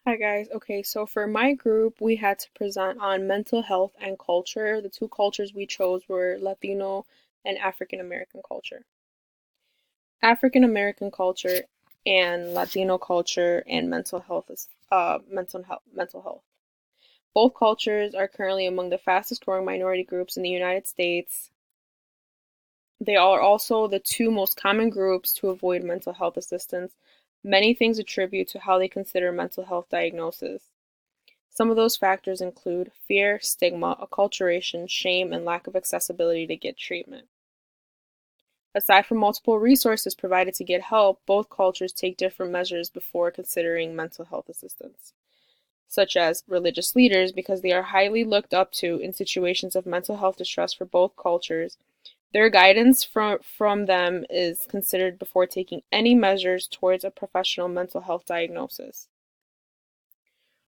Hi guys. Okay, so for my group, we had to present on mental health and culture. The two cultures we chose were Latino and African American culture. African American culture and Latino culture and mental health is mental health. Both cultures are currently among the fastest growing minority groups in the United States. They are also the two most common groups to avoid mental health assistance. Many things attribute to how they consider mental health diagnosis. Some of those factors include fear, stigma, acculturation, shame, and lack of accessibility to get treatment. Aside from multiple resources provided to get help, both cultures take different measures before considering mental health assistance, such as religious leaders, because they are highly looked up to in situations of mental health distress for both cultures. Their guidance from them is considered before taking any measures towards a professional mental health diagnosis.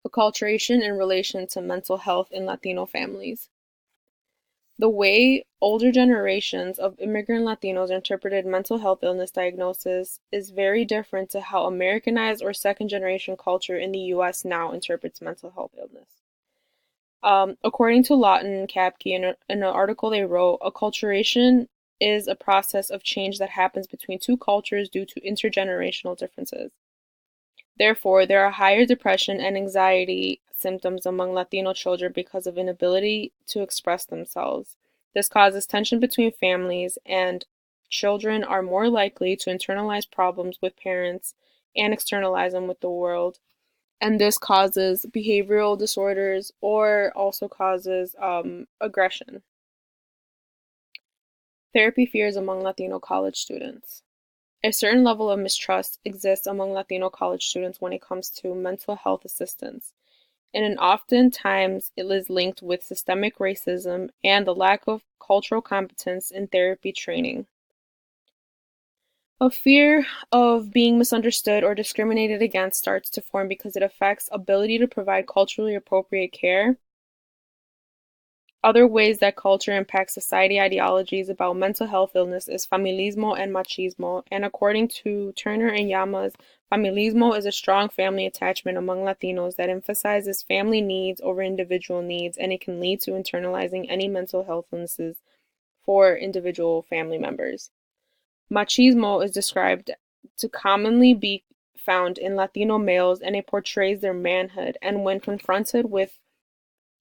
Acculturation in relation to mental health in Latino families. The way older generations of immigrant Latinos interpreted mental health illness diagnosis is very different to how Americanized or second generation culture in the US now interprets mental health illness. According to Lawton and Kapke, in an article they wrote, acculturation is a process of change that happens between two cultures due to intergenerational differences. Therefore, there are higher depression and anxiety symptoms among Latino children because of inability to express themselves. This causes tension between families, and children are more likely to internalize problems with parents and externalize them with the world. And this causes behavioral disorders or also causes aggression. Therapy fears among Latino college students. A certain level of mistrust exists among Latino college students when it comes to mental health assistance, and oftentimes it is linked with systemic racism and the lack of cultural competence in therapy training. A fear of being misunderstood or discriminated against starts to form because it affects ability to provide culturally appropriate care. Other ways that culture impacts society ideologies about mental health illness is familismo and machismo, and according to Turner and Llamas, familismo is a strong family attachment among Latinos that emphasizes family needs over individual needs, and it can lead to internalizing any mental health illnesses for individual family members. Machismo is described to commonly be found in Latino males, and it portrays their manhood, and when confronted with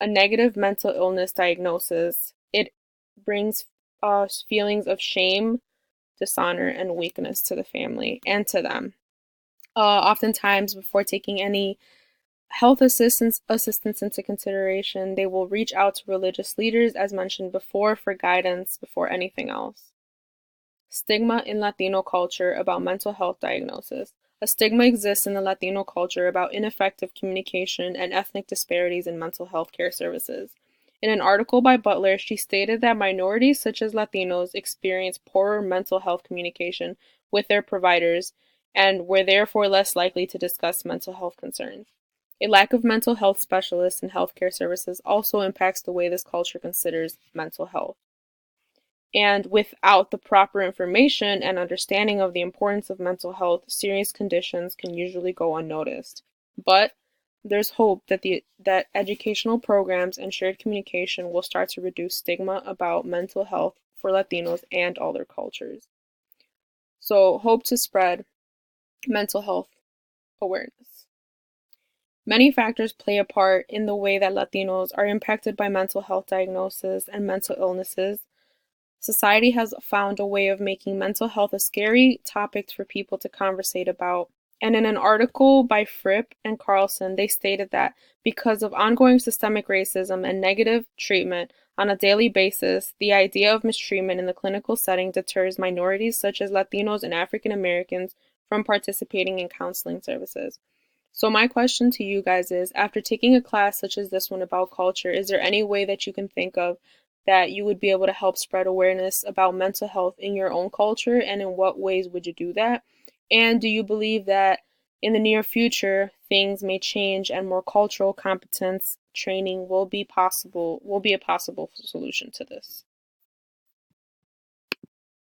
a negative mental illness diagnosis, it brings feelings of shame, dishonor, and weakness to the family and to them. Oftentimes, before taking any health assistance into consideration, they will reach out to religious leaders, as mentioned before, for guidance before anything else. Stigma in Latino culture about mental health diagnosis. A stigma exists in the Latino culture about ineffective communication and ethnic disparities in mental health care services. In an article by Butler, she stated that minorities such as Latinos experience poorer mental health communication with their providers and were therefore less likely to discuss mental health concerns. A lack of mental health specialists in healthcare services also impacts the way this culture considers mental health. And without the proper information and understanding of the importance of mental health, serious conditions can usually go unnoticed. But there's hope that that educational programs and shared communication will start to reduce stigma about mental health for Latinos and other cultures. So, hope to spread mental health awareness. Many factors play a part in the way that Latinos are impacted by mental health diagnosis and mental illnesses. Society has found a way of making mental health a scary topic for people to conversate about. And in an article by Fripp and Carlson, they stated that because of ongoing systemic racism and negative treatment on a daily basis, the idea of mistreatment in the clinical setting deters minorities such as Latinos and African Americans from participating in counseling services. So my question to you guys is, after taking a class such as this one about culture, is there any way that you can think of that you would be able to help spread awareness about mental health in your own culture, and in what ways would you do that? And do you believe that in the near future things may change and more cultural competence training will be a possible solution to this?